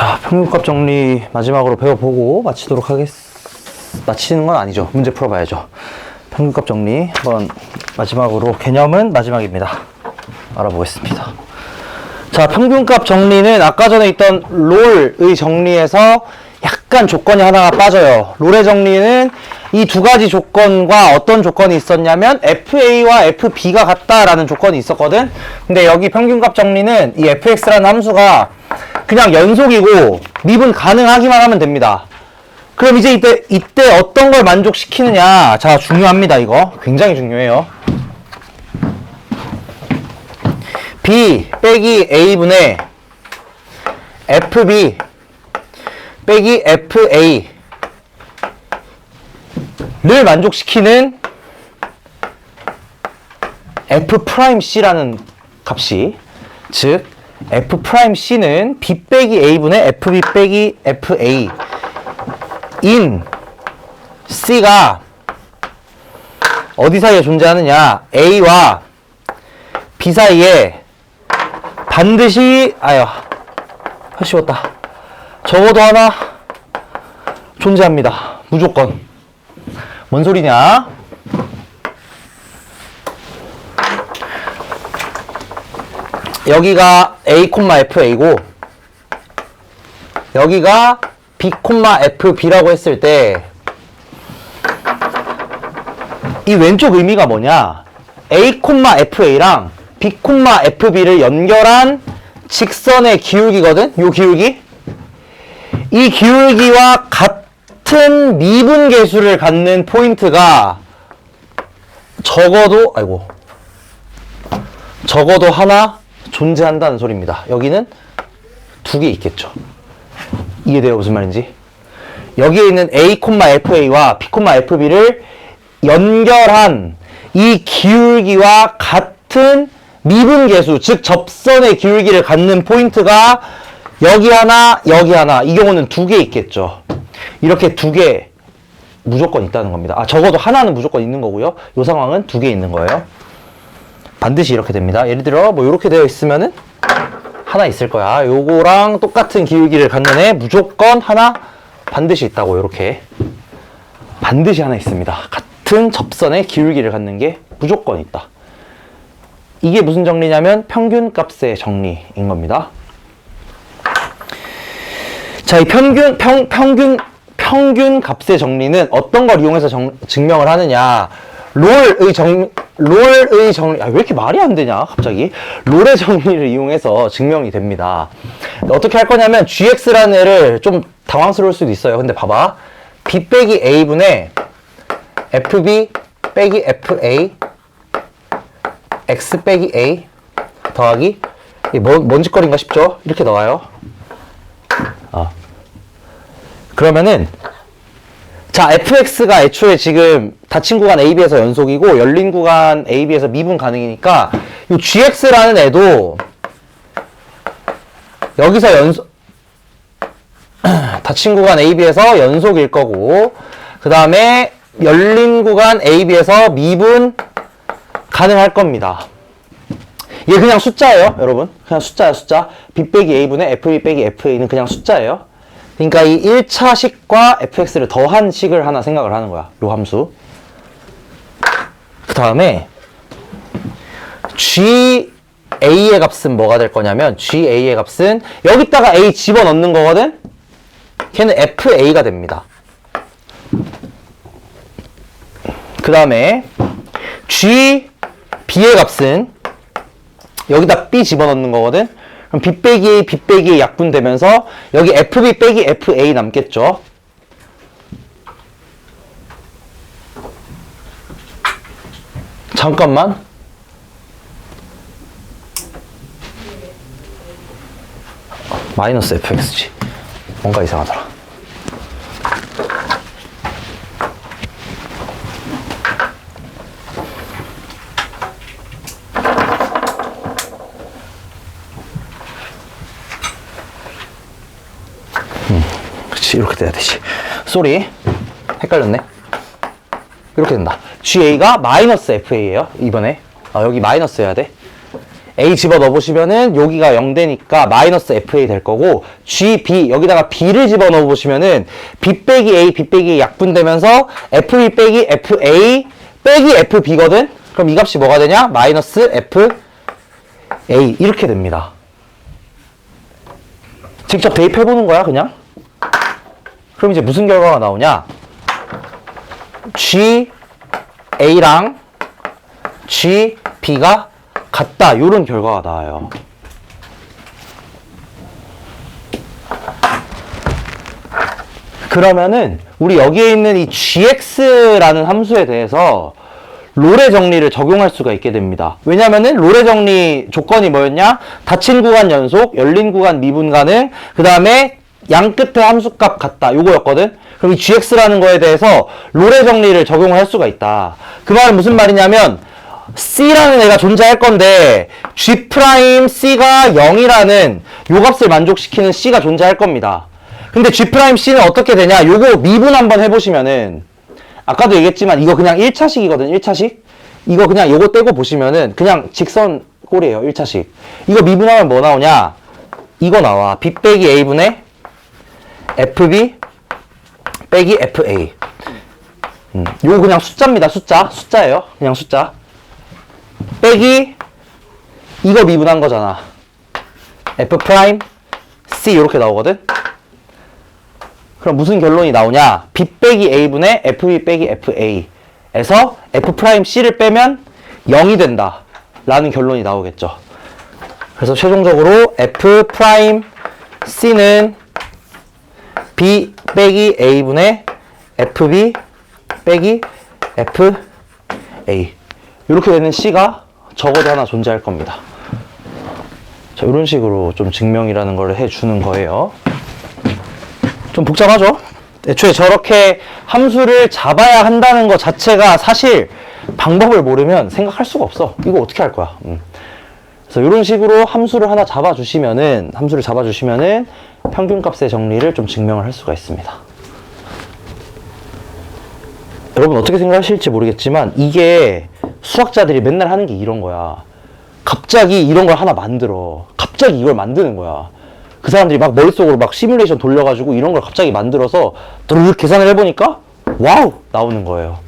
자, 평균값 정리 마지막으로 배워보고 마치는 건 아니죠. 문제 풀어봐야죠. 평균값 정리 한번 마지막으로, 개념은 마지막입니다. 알아보겠습니다. 자, 평균값 정리는 아까 전에 있던 롤의 정리에서 약간 조건이 하나가 빠져요. 롤의 정리는 이 두 가지 조건과 어떤 조건이 있었냐면 FA와 FB가 같다라는 조건이 있었거든. 근데 여기 평균값 정리는 이 fx라는 함수가 그냥 연속이고 미분 가능하기만 하면 됩니다. 그럼 이제 이때 어떤 걸 만족시키느냐. 자, 중요합니다. 이거 굉장히 중요해요. B 빼기 A분의 FB 빼기 FA 를 만족시키는 F'C라는 값이, 즉 F'C는 B 빼기 A분의 FB 빼기 FA 인 C가 어디 사이에 존재하느냐. A와 B 사이에 반드시, 쉬웠다. 적어도 하나 존재합니다. 무조건. 뭔 소리냐? 여기가 A, FA고 여기가 B, FB라고 했을 때 이 왼쪽 의미가 뭐냐? A, FA랑 B, FB를 연결한 직선의 기울기거든? 요 기울기? 이 기울기와 같은 미분계수를 갖는 포인트가 적어도 하나 존재한다는 소리입니다. 여기는 두 개 있겠죠. 이해돼요? 무슨 말인지? 여기에 있는 A, FA와 B, FB를 연결한 이 기울기와 같은 미분계수, 즉 접선의 기울기를 갖는 포인트가 여기 하나, 여기 하나. 이 경우는 두 개 있겠죠. 이렇게 두 개 무조건 있다는 겁니다. 적어도 하나는 무조건 있는 거고요. 이 상황은 두 개 있는 거예요. 반드시 이렇게 됩니다. 예를 들어 뭐 이렇게 되어 있으면은 하나 있을 거야. 요거랑 똑같은 기울기를 갖는 애 무조건 하나 반드시 있다고. 이렇게 반드시 하나 있습니다. 같은 접선의 기울기를 갖는 게 무조건 있다. 이게 무슨 정리냐면 평균값의 정리인 겁니다. 자, 이 평균 값의 정리는 어떤 걸 이용해서 증명을 하느냐. 롤의 정리, 왜 이렇게 말이 안 되냐, 갑자기. 롤의 정리를 이용해서 증명이 됩니다. 어떻게 할 거냐면, gx라는 애를 좀 당황스러울 수도 있어요. 근데 봐봐. b 빼기 a분의 fb 빼기 fa x 빼기 a 더하기, 이게 뭔 짓거리인가 싶죠? 이렇게 나와요. 그러면은, 자, fx가 애초에 지금 닫힌 구간 AB에서 연속이고 열린 구간 AB에서 미분 가능이니까 이 gx라는 애도 여기서 닫힌 구간 AB에서 연속일 거고, 그 다음에 열린 구간 AB에서 미분 가능할 겁니다. 이게 그냥 숫자예요, 여러분. 그냥 숫자야, 숫자. b 빼기 a분의 fb 빼기 fa는 그냥 숫자예요. 그러니까 이 1차 식과 fx를 더한 식을 하나 생각을 하는 거야. 요 함수. 그 다음에 ga의 값은 뭐가 될 거냐면, ga의 값은 여기다가 a 집어넣는 거거든? 걔는 fa가 됩니다. 그 다음에 b의 값은 여기다 b 집어넣는 거거든? 그럼 b 빼기 a, b 빼기 a 약분되면서 여기 fb 빼기 fa 남겠죠. 잠깐만. 마이너스 fx지. 뭔가 이상하더라. 그치, 이렇게 돼야 되지. 쏘리. 헷갈렸네. 이렇게 된다. GA가 마이너스 FA예요. 이번에. 여기 마이너스 해야 돼. A 집어넣어 보시면은 여기가 0 되니까 마이너스 FA 될 거고, G, B 여기다가 B를 집어넣어 보시면은 B 빼기 A, B 빼기 A 약분되면서 FB 빼기 FA 빼기 FB거든? 그럼 이 값이 뭐가 되냐? 마이너스 FA 이렇게 됩니다. 직접 대입해보는 거야 그냥. 그럼 이제 무슨 결과가 나오냐? GA랑 GB가 같다, 요런 결과가 나와요. 그러면은 우리 여기에 있는 이 gx라는 함수에 대해서 롤의 정리를 적용할 수가 있게 됩니다. 왜냐면은 롤의 정리 조건이 뭐였냐? 닫힌 구간 연속, 열린 구간 미분 가능, 그 다음에 양 끝에 함수값 같다, 요거였거든? 그럼 이 gx라는 거에 대해서 롤의 정리를 적용을 할 수가 있다. 그 말은 무슨 말이냐면 C라는 애가 존재할 건데 G'C가 0이라는 요 값을 만족시키는 C가 존재할 겁니다. 근데 G'C는 어떻게 되냐? 요거 미분 한번 해보시면은 아까도 얘기했지만 이거 그냥 1차식이거든, 1차식. 이거 그냥 요거 떼고 보시면은 그냥 직선 꼴이에요, 1차식. 이거 미분하면 뭐 나오냐? 이거 나와. B 빼기 A분의 FB 빼기 FA. 요거 그냥 숫자입니다, 숫자예요. 그냥 숫자. 빼기 이거 미분한 거잖아. F 프라임 C 이렇게 나오거든. 그럼 무슨 결론이 나오냐? B 빼기 A분의 FB 빼기 FA에서 F 프라임 C를 빼면 0이 된다 라는 결론이 나오겠죠. 그래서 최종적으로 F 프라임 C는 B 빼기 A분의 FB 빼기 FA 이렇게 되는 C가 적어도 하나 존재할 겁니다. 자, 이런 식으로 좀 증명이라는 걸 해주는 거예요. 좀 복잡하죠? 애초에 저렇게 함수를 잡아야 한다는 것 자체가 사실 방법을 모르면 생각할 수가 없어. 이거 어떻게 할 거야? 그래서 이런 식으로 함수를 하나 잡아주시면은 평균값의 정리를 좀 증명을 할 수가 있습니다. 여러분 어떻게 생각하실지 모르겠지만 이게 수학자들이 맨날 하는 게 이런 거야. 갑자기 이런 걸 하나 만들어. 갑자기 이걸 만드는 거야. 그 사람들이 막 머릿속으로 막 시뮬레이션 돌려가지고 이런 걸 갑자기 만들어서 드르륵 계산을 해보니까 와우! 나오는 거예요.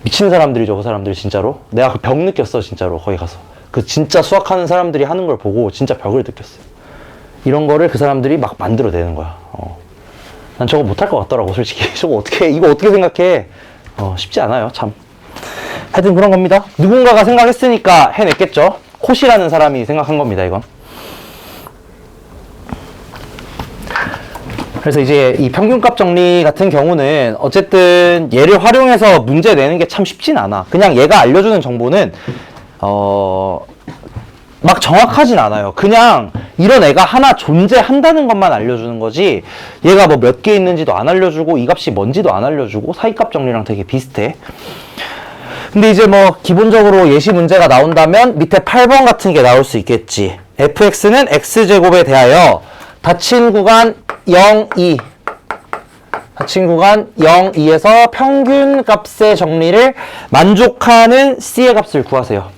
미친 사람들이죠, 그 사람들 진짜로. 내가 그 벽 느꼈어, 진짜로. 거기 가서. 그 진짜 수학하는 사람들이 하는 걸 보고 진짜 벽을 느꼈어요. 이런 거를 그 사람들이 막 만들어내는 거야. 난 저거 못할 것 같더라고, 솔직히. 이거 어떻게 생각해? 쉽지 않아요, 참. 하여튼 그런 겁니다. 누군가가 생각했으니까 해냈겠죠. 콧이라는 사람이 생각한 겁니다, 이건. 그래서 이제 이 평균값 정리 같은 경우는 어쨌든 얘를 활용해서 문제 내는 게 참 쉽진 않아. 그냥 얘가 알려주는 정보는 막 정확하진 않아요. 그냥 이런 애가 하나 존재한다는 것만 알려주는 거지, 얘가 뭐 몇 개 있는지도 안 알려주고 이 값이 뭔지도 안 알려주고 사이값 정리랑 되게 비슷해. 근데 이제 뭐 기본적으로 예시 문제가 나온다면 밑에 8번 같은 게 나올 수 있겠지. fx는 x제곱에 대하여 닫힌 구간 0, 2 2에서 평균 값의 정리를 만족하는 C의 값을 구하세요.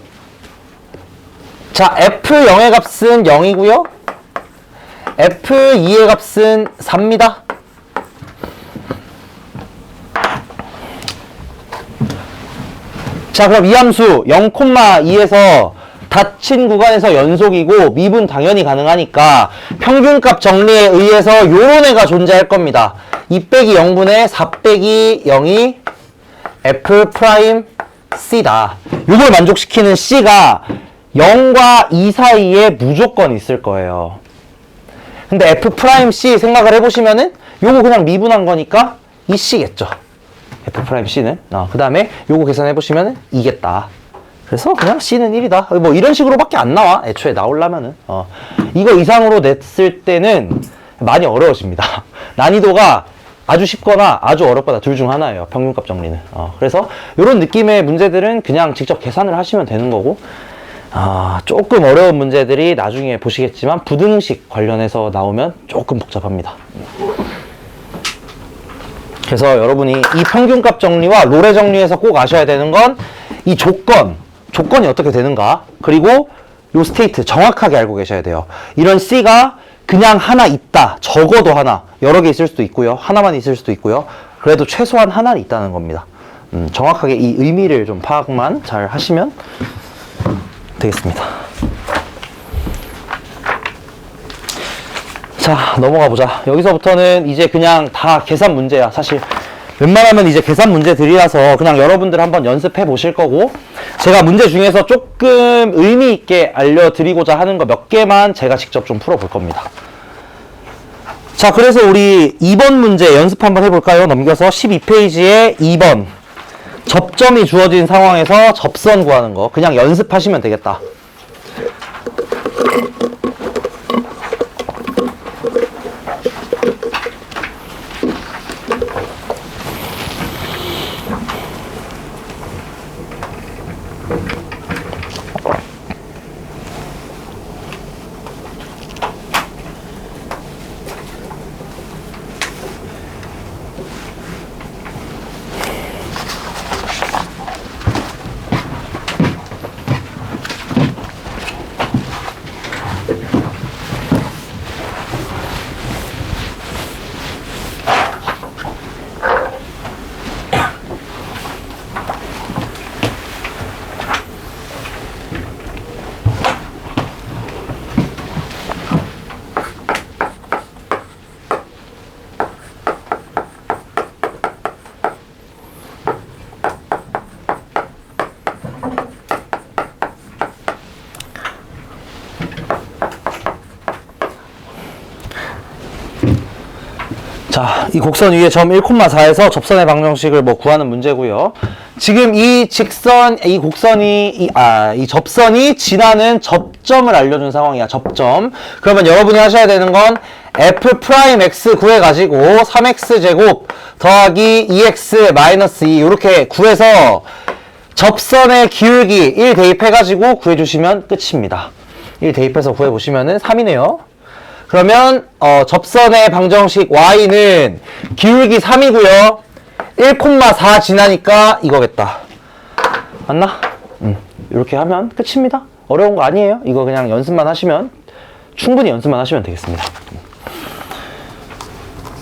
자, F0의 값은 0이고요. F2의 값은 4입니다. 자, 그럼 이 함수 0,2에서 닫힌 구간에서 연속이고 미분 당연히 가능하니까 평균값 정리에 의해서 요런 애가 존재할 겁니다. 2 빼기 0분의 4 빼기 0이 F 프라임 C다. 요걸 만족시키는 C가 0과 2 사이에 무조건 있을 거예요. 근데 F 프라임 C 생각을 해보시면은 요거 그냥 미분한 거니까 이 C겠죠. F 프라임 C는. 그 다음에 요거 계산해보시면은 2겠다. 그래서 그냥 C는 1이다. 뭐 이런 식으로밖에 안 나와. 애초에 나오려면은. 이거 이상으로 냈을 때는 많이 어려워집니다. 난이도가 아주 쉽거나 아주 어렵거나 둘 중 하나예요. 평균값 정리는. 그래서 이런 느낌의 문제들은 그냥 직접 계산을 하시면 되는 거고, 조금 어려운 문제들이 나중에 보시겠지만 부등식 관련해서 나오면 조금 복잡합니다. 그래서 여러분이 이 평균값 정리와 롤의 정리에서 꼭 아셔야 되는 건 이 조건이 어떻게 되는가, 그리고 요 스테이트 정확하게 알고 계셔야 돼요. 이런 C가 그냥 하나 있다. 적어도 하나. 여러 개 있을 수도 있고요. 하나만 있을 수도 있고요. 그래도 최소한 하나는 있다는 겁니다. 정확하게 이 의미를 좀 파악만 잘 하시면 되겠습니다. 자, 넘어가 보자. 여기서부터는 이제 그냥 다 계산 문제야. 사실 웬만하면 이제 계산 문제들이라서 그냥 여러분들 한번 연습해 보실 거고, 제가 문제 중에서 조금 의미 있게 알려드리고자 하는 거 몇 개만 제가 직접 좀 풀어볼 겁니다. 자, 그래서 우리 2번 문제 연습 한번 해볼까요? 넘겨서 12페이지에 2번. 접점이 주어진 상황에서 접선 구하는 거. 그냥 연습하시면 되겠다. 자, 이 곡선 위에 점 1,4에서 접선의 방정식을 뭐 구하는 문제고요. 지금 이 직선, 이 곡선이, 이 접선이 지나는 접점을 알려준 상황이야, 접점. 그러면 여러분이 하셔야 되는 건 f'x 구해가지고 3x제곱 더하기 2x 마이너스 2 이렇게 구해서 접선의 기울기 1 대입해가지고 구해주시면 끝입니다. 1 대입해서 구해보시면은 3이네요. 그러면 접선의 방정식 y는 기울기 3이고요. 1,4 지나니까 이거겠다. 맞나? 이렇게 하면 끝입니다. 어려운 거 아니에요. 이거 그냥 연습만 하시면, 충분히 연습만 하시면 되겠습니다.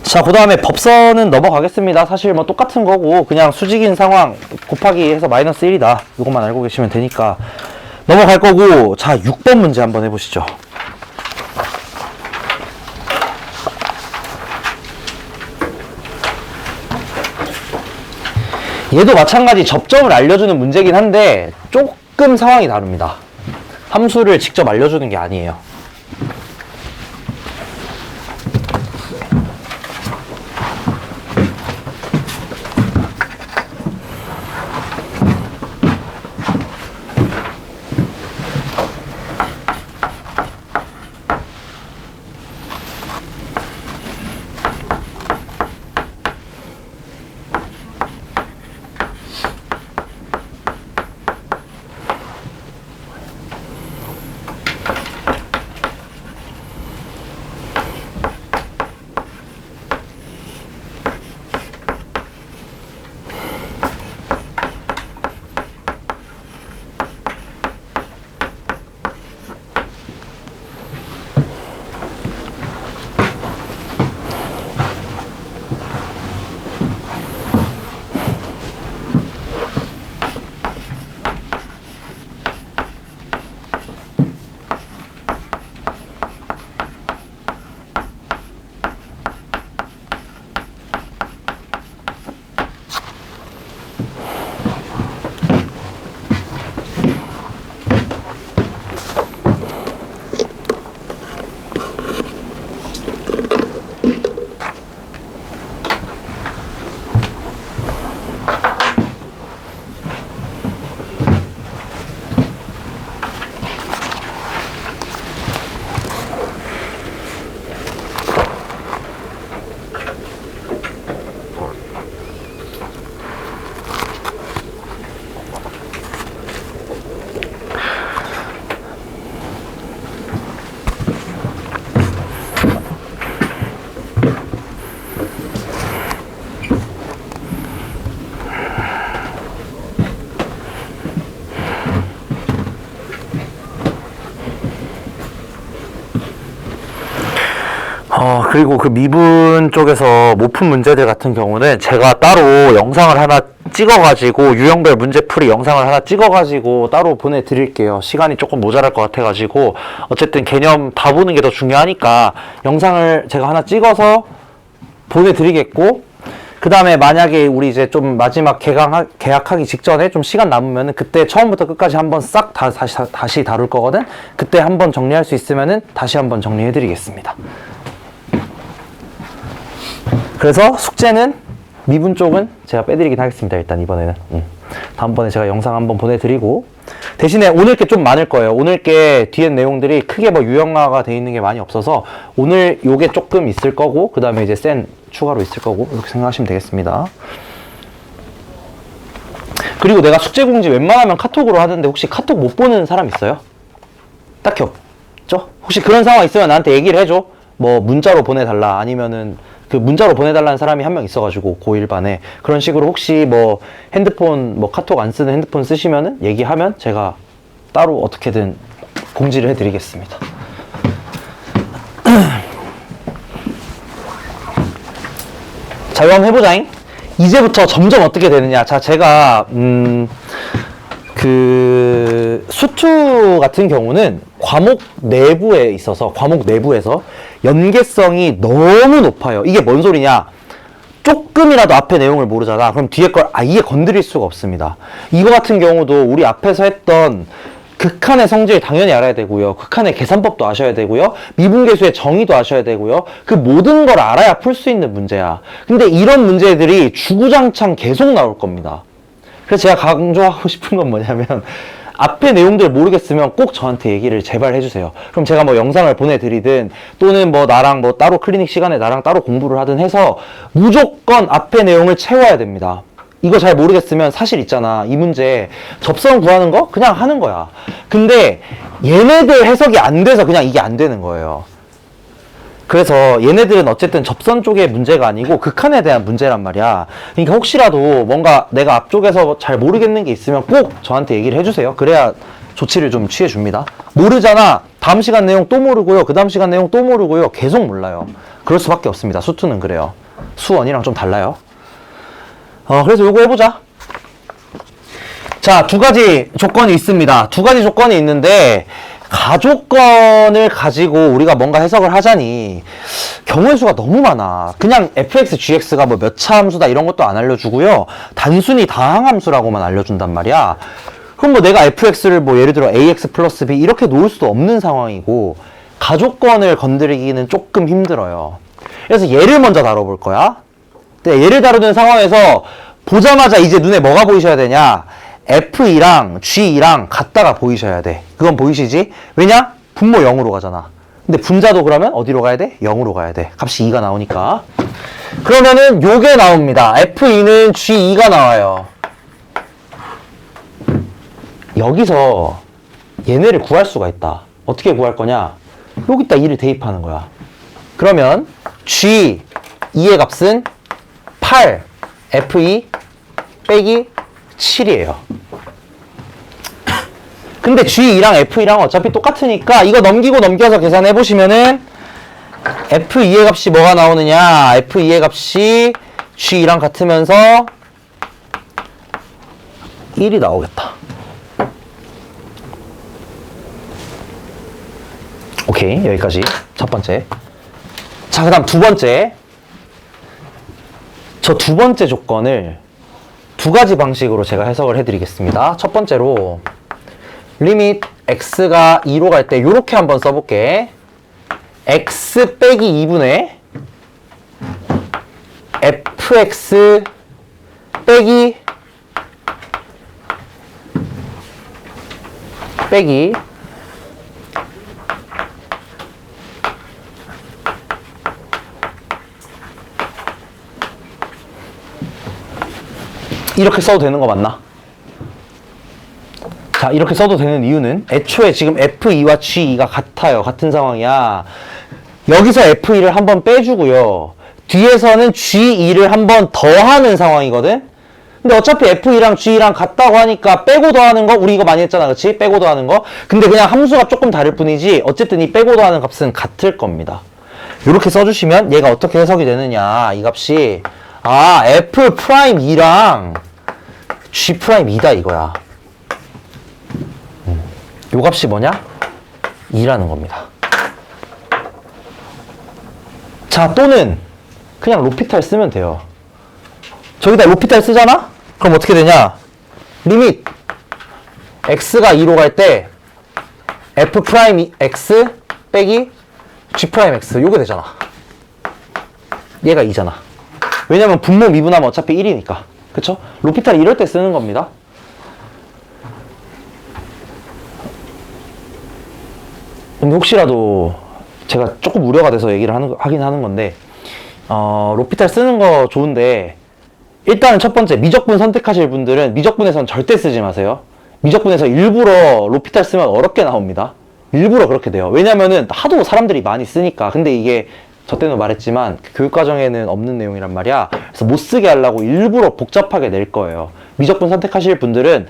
자, 그 다음에 법선은 넘어가겠습니다. 사실 뭐 똑같은 거고 그냥 수직인 상황 곱하기 해서 마이너스 1이다. 이것만 알고 계시면 되니까 넘어갈 거고, 자, 6번 문제 한번 해보시죠. 얘도 마찬가지 접점을 알려주는 문제긴 한데 조금 상황이 다릅니다. 함수를 직접 알려주는 게 아니에요. 그리고 그 미분 쪽에서 못 푼 문제들 같은 경우는 제가 따로 영상을 하나 찍어가지고 유형별 문제풀이 영상을 하나 찍어가지고 따로 보내드릴게요. 시간이 조금 모자랄 것 같아가지고 어쨌든 개념 다 보는 게 더 중요하니까 영상을 제가 하나 찍어서 보내드리겠고, 그 다음에 만약에 우리 이제 좀 마지막 계약하기 직전에 좀 시간 남으면은 그때 처음부터 끝까지 한번 싹 다시 다룰 거거든. 그때 한번 정리할 수 있으면은 다시 한번 정리해드리겠습니다. 그래서 숙제는 미분 쪽은 제가 빼드리긴 하겠습니다. 일단 이번에는 다음번에 제가 영상 한번 보내드리고, 대신에 오늘 게 좀 많을 거예요. 오늘 게 뒤에 내용들이 크게 뭐 유형화가 돼 있는 게 많이 없어서 오늘 요게 조금 있을 거고, 그 다음에 이제 센 추가로 있을 거고, 이렇게 생각하시면 되겠습니다. 그리고 내가 숙제 공지 웬만하면 카톡으로 하는데 혹시 카톡 못 보는 사람 있어요? 딱히 없죠? 혹시 그런 상황 있으면 나한테 얘기를 해줘. 뭐 문자로 보내달라, 아니면은 그 문자로 보내달라는 사람이 한 명 있어가지고 고1반에 그런 식으로 혹시 뭐 핸드폰 뭐 카톡 안 쓰는 핸드폰 쓰시면은 얘기하면 제가 따로 어떻게든 공지를 해드리겠습니다. 자, 이거 한번 해보자잉. 이제부터 점점 어떻게 되느냐. 자, 제가 그 수투 같은 경우는 과목 내부에 있어서, 과목 내부에서 연계성이 너무 높아요. 이게 뭔 소리냐? 조금이라도 앞에 내용을 모르잖아. 그럼 뒤에 걸 아예 건드릴 수가 없습니다. 이거 같은 경우도 우리 앞에서 했던 극한의 성질 당연히 알아야 되고요. 극한의 계산법도 아셔야 되고요. 미분계수의 정의도 아셔야 되고요. 그 모든 걸 알아야 풀 수 있는 문제야. 근데 이런 문제들이 주구장창 계속 나올 겁니다. 그래서 제가 강조하고 싶은 건 뭐냐면, 앞에 내용들 모르겠으면 꼭 저한테 얘기를 제발 해주세요. 그럼 제가 뭐 영상을 보내드리든 또는 뭐 나랑 뭐 따로 클리닉 시간에 나랑 따로 공부를 하든 해서 무조건 앞에 내용을 채워야 됩니다. 이거 잘 모르겠으면 사실 있잖아. 이 문제 접선 구하는 거 그냥 하는 거야. 근데 얘네들 해석이 안 돼서 그냥 이게 안 되는 거예요. 그래서 얘네들은 어쨌든 접선 쪽의 문제가 아니고 극한에 대한 문제란 말이야. 그러니까 혹시라도 뭔가 내가 앞쪽에서 잘 모르겠는 게 있으면 꼭 저한테 얘기를 해주세요. 그래야 조치를 좀 취해줍니다. 모르잖아. 다음 시간 내용 또 모르고요. 그 다음 시간 내용 또 모르고요. 계속 몰라요. 그럴 수밖에 없습니다. 수투는 그래요. 수원이랑 좀 달라요. 그래서 요거 해보자. 자, 두 가지 조건이 있습니다. 두 가지 조건이 있는데, 가조건을 가지고 우리가 뭔가 해석을 하자니 경우의 수가 너무 많아. 그냥 fx, gx가 뭐 몇 차 함수다 이런 것도 안 알려주고요. 단순히 다항함수라고만 알려준단 말이야. 그럼 뭐 내가 fx를 뭐 예를 들어 ax 플러스 b 이렇게 놓을 수도 없는 상황이고, 가조건을 건드리기는 조금 힘들어요. 그래서 얘를 먼저 다뤄볼 거야. 근데 얘를 다루는 상황에서 보자마자 이제 눈에 뭐가 보이셔야 되냐? F2랑 G2랑 같다가 보이셔야 돼. 그건 보이시지? 왜냐? 분모 0으로 가잖아. 근데 분자도 그러면 어디로 가야 돼? 0으로 가야 돼. 값이 2가 나오니까. 그러면은 요게 나옵니다. F2는 G2가 나와요. 여기서 얘네를 구할 수가 있다. 어떻게 구할 거냐? 여기다 2를 대입하는 거야. 그러면 G2의 값은 8, F2 빼기 7이에요. 근데 G2랑 F2랑 어차피 똑같으니까 이거 넘기고 넘겨서 계산해 보시면은 F2의 값이 뭐가 나오느냐? F2의 값이 G2랑 같으면서 1이 나오겠다. 오케이, 여기까지 첫 번째. 자, 그 다음 두 번째. 저 두 번째 조건을 두 가지 방식으로 제가 해석을 해드리겠습니다. 첫 번째로 리밋 x가 2로 갈 때 이렇게 한번 써볼게. x 빼기 2분의 fx 빼기 이렇게 써도 되는 거 맞나? 자, 이렇게 써도 되는 이유는 애초에 지금 F2와 G2가 같아요. 같은 상황이야. 여기서 F2를 한번 빼주고요. 뒤에서는 G2를 한번 더하는 상황이거든? 근데 어차피 F2랑 G2랑 같다고 하니까 빼고 더하는 거, 우리 이거 많이 했잖아. 그치? 빼고 더하는 거. 근데 그냥 함수가 조금 다를 뿐이지 어쨌든 이 빼고 더하는 값은 같을 겁니다. 이렇게 써주시면 얘가 어떻게 해석이 되느냐. 이 값이 F 프라임 2랑 G 프라임 2다 이거야. 요 값이 뭐냐? 2라는 겁니다. 자, 또는 그냥 로피탈 쓰면 돼요. 저기다 로피탈 쓰잖아? 그럼 어떻게 되냐? 리밋 x가 2로 갈 때 f 프라임 x 빼기 g 프라임 x 요게 되잖아. 얘가 2잖아. 왜냐면 분모 미분하면 어차피 1이니까. 그쵸? 로피탈 이럴 때 쓰는 겁니다. 근데 혹시라도 제가 조금 우려가 돼서 얘기를 하긴 하는 건데, 로피탈 쓰는 거 좋은데, 일단은 첫 번째, 미적분 선택하실 분들은 미적분에선 절대 쓰지 마세요. 미적분에서 일부러 로피탈 쓰면 어렵게 나옵니다. 일부러 그렇게 돼요. 왜냐면은 하도 사람들이 많이 쓰니까. 근데 이게 저 때도 말했지만 교육과정에는 없는 내용이란 말이야. 그래서 못 쓰게 하려고 일부러 복잡하게 낼 거예요. 미적분 선택하실 분들은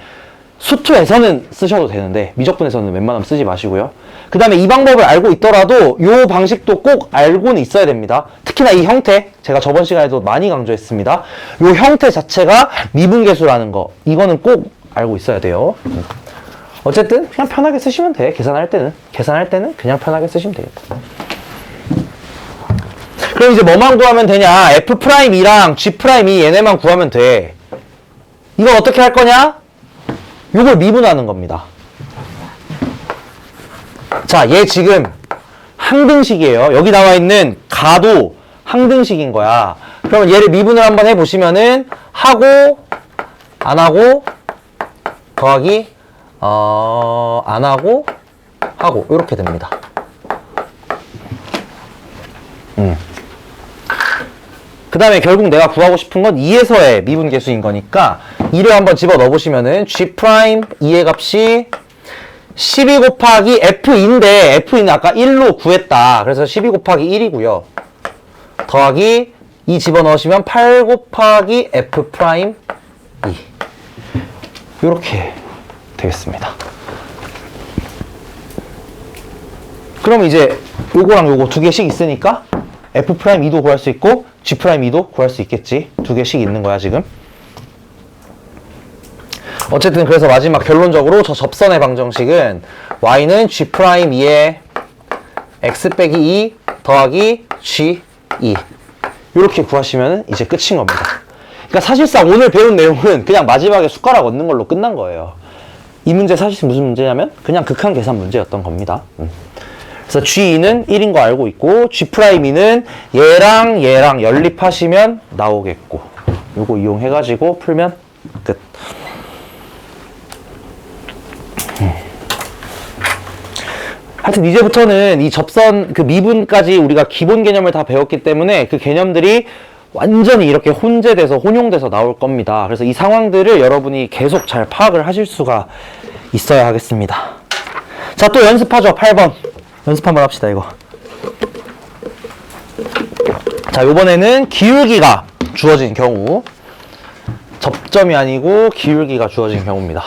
수투에서는 쓰셔도 되는데 미적분에서는 웬만하면 쓰지 마시고요. 그 다음에 이 방법을 알고 있더라도 이 방식도 꼭 알고는 있어야 됩니다. 특히나 이 형태, 제가 저번 시간에도 많이 강조했습니다. 이 형태 자체가 미분계수라는 거, 이거는 꼭 알고 있어야 돼요. 어쨌든 그냥 편하게 쓰시면 돼. 계산할 때는 그냥 편하게 쓰시면 되겠다. 그럼 이제 뭐만 구하면 되냐? F'2랑 G'2 얘네만 구하면 돼. 이건 어떻게 할 거냐? 요걸 미분하는 겁니다. 자, 얘 지금 항등식이에요. 여기 나와 있는 가도 항등식인 거야. 그러면 얘를 미분을 한번 해보시면은 하고 안 하고 더하기 안 하고 하고 이렇게 됩니다. 그 다음에 결국 내가 구하고 싶은 건 2에서의 미분계수인 거니까 2를 한번 집어넣어 보시면은 G' 2의 값이 12 곱하기 F인데 F는 아까 1로 구했다. 그래서 12 곱하기 1이고요. 더하기 2 집어넣으시면 8 곱하기 F' 2 이렇게 되겠습니다. 그럼 이제 요거랑 요거 두 개씩 있으니까 F'2도 구할 수 있고 G'2도 구할 수 있겠지. 두 개씩 있는 거야 지금. 어쨌든 그래서 마지막 결론적으로 저 접선의 방정식은 y는 G'2의 x 빼기 2 더하기 G2 이렇게 구하시면 이제 끝인 겁니다. 그러니까 사실상 오늘 배운 내용은 그냥 마지막에 숟가락 얹는 걸로 끝난 거예요. 이 문제 사실 무슨 문제냐면 그냥 극한 계산 문제였던 겁니다. 그래서 G2는 1인 거 알고 있고 G'2는 얘랑 연립하시면 나오겠고 요거 이용해가지고 풀면 끝. 하여튼 이제부터는 이 접선 그 미분까지 우리가 기본 개념을 다 배웠기 때문에 그 개념들이 완전히 이렇게 혼재돼서 혼용돼서 나올 겁니다. 그래서 이 상황들을 여러분이 계속 잘 파악을 하실 수가 있어야 하겠습니다. 자, 또 연습하죠. 8번 연습 한번 합시다. 이거 자, 요번에는 기울기가 주어진 경우, 접점이 아니고 기울기가 주어진 경우입니다.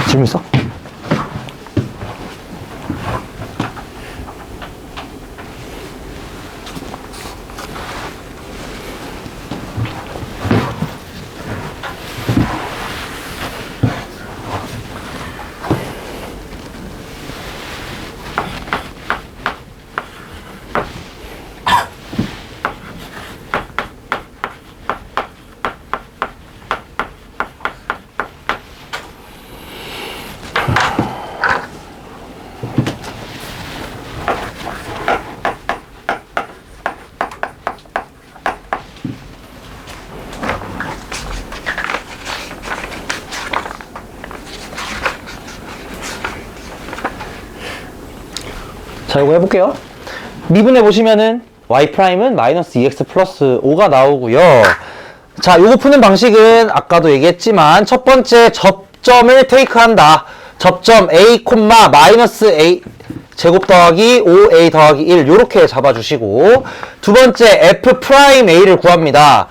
질문 있어? 자, 이거 해볼게요. 미분해 보시면은 y'은 마이너스 2x 플러스 5가 나오고요. 자, 요거 푸는 방식은 아까도 얘기했지만 첫 번째 접점을 테이크한다. 접점 a, 마이너스 a 제곱 더하기 5a 더하기 1 요렇게 잡아주시고, 두 번째 f'a를 구합니다.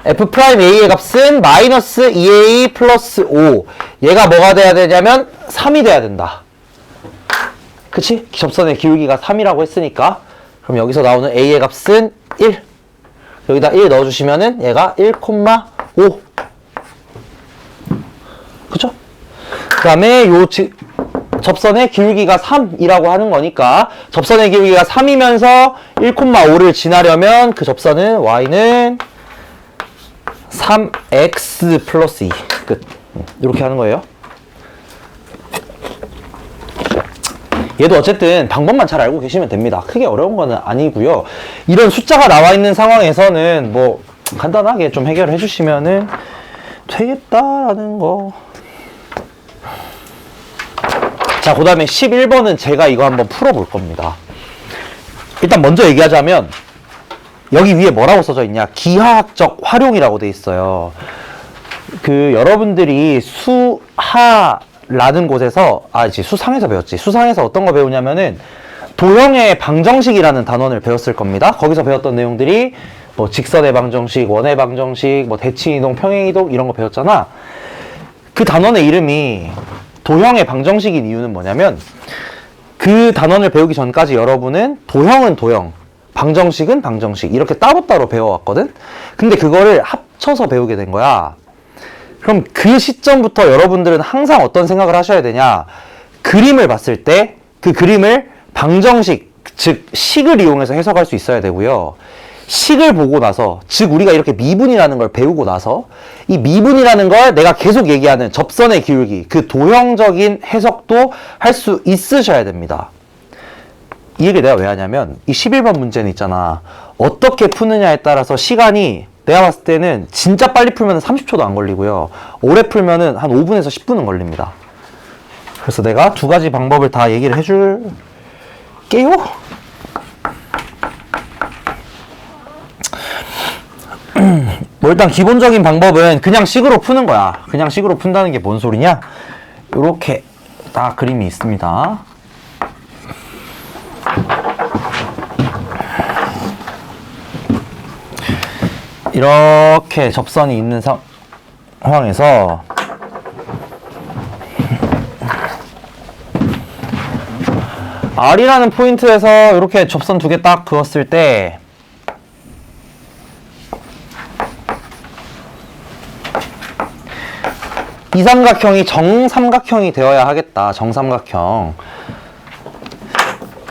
F'A의 값은 마이너스 2A 플러스 5. 얘가 뭐가 돼야 되냐면 3이 돼야 된다. 그치? 접선의 기울기가 3이라고 했으니까. 그럼 여기서 나오는 A의 값은 1. 여기다 1 넣어주시면은 얘가 1,5. 그쵸? 그 다음에 접선의 기울기가 3이라고 하는 거니까 접선의 기울기가 3이면서 1,5를 지나려면 그 접선은 y는 3x 플러스 2. 끝. 이렇게 하는 거예요. 얘도 어쨌든 방법만 잘 알고 계시면 됩니다. 크게 어려운 거는 아니고요. 이런 숫자가 나와 있는 상황에서는 뭐 간단하게 좀 해결해 주시면은 되겠다라는 거. 자, 그 다음에 11번은 제가 이거 한번 풀어볼 겁니다. 일단 먼저 얘기하자면 여기 위에 뭐라고 써져 있냐? 기하학적 활용이라고 돼 있어요. 여러분들이 수하라는 곳에서, 이제 수상에서 배웠지. 수상에서 어떤 거 배우냐면은 도형의 방정식이라는 단원을 배웠을 겁니다. 거기서 배웠던 내용들이 뭐 직선의 방정식, 원의 방정식, 뭐 대칭이동, 평행이동 이런 거 배웠잖아. 그 단원의 이름이 도형의 방정식인 이유는 뭐냐면 그 단원을 배우기 전까지 여러분은 도형은 도형, 방정식은 방정식 이렇게 따로따로 배워왔거든? 근데 그거를 합쳐서 배우게 된 거야. 그럼 그 시점부터 여러분들은 항상 어떤 생각을 하셔야 되냐? 그림을 봤을 때 그 그림을 방정식, 즉 식을 이용해서 해석할 수 있어야 되고요. 식을 보고 나서, 즉 우리가 이렇게 미분이라는 걸 배우고 나서 이 미분이라는 걸 내가 계속 얘기하는 접선의 기울기, 그 도형적인 해석도 할 수 있으셔야 됩니다. 이 얘기를 내가 왜 하냐면 이 11번 문제는 있잖아. 어떻게 푸느냐에 따라서 시간이 내가 봤을 때는 진짜 빨리 풀면 30초도 안 걸리고요. 오래 풀면 한 5분에서 10분은 걸립니다. 그래서 내가 두 가지 방법을 다 얘기를 해줄게요. 뭐 일단 기본적인 방법은 그냥 식으로 푸는 거야. 그냥 식으로 푼다는 게 뭔 소리냐? 요렇게 딱 그림이 있습니다. 이렇게 접선이 있는 상황에서 R이라는 포인트에서 이렇게 접선 두 개 딱 그었을 때 이 삼각형이 정삼각형이 되어야 하겠다. 정삼각형.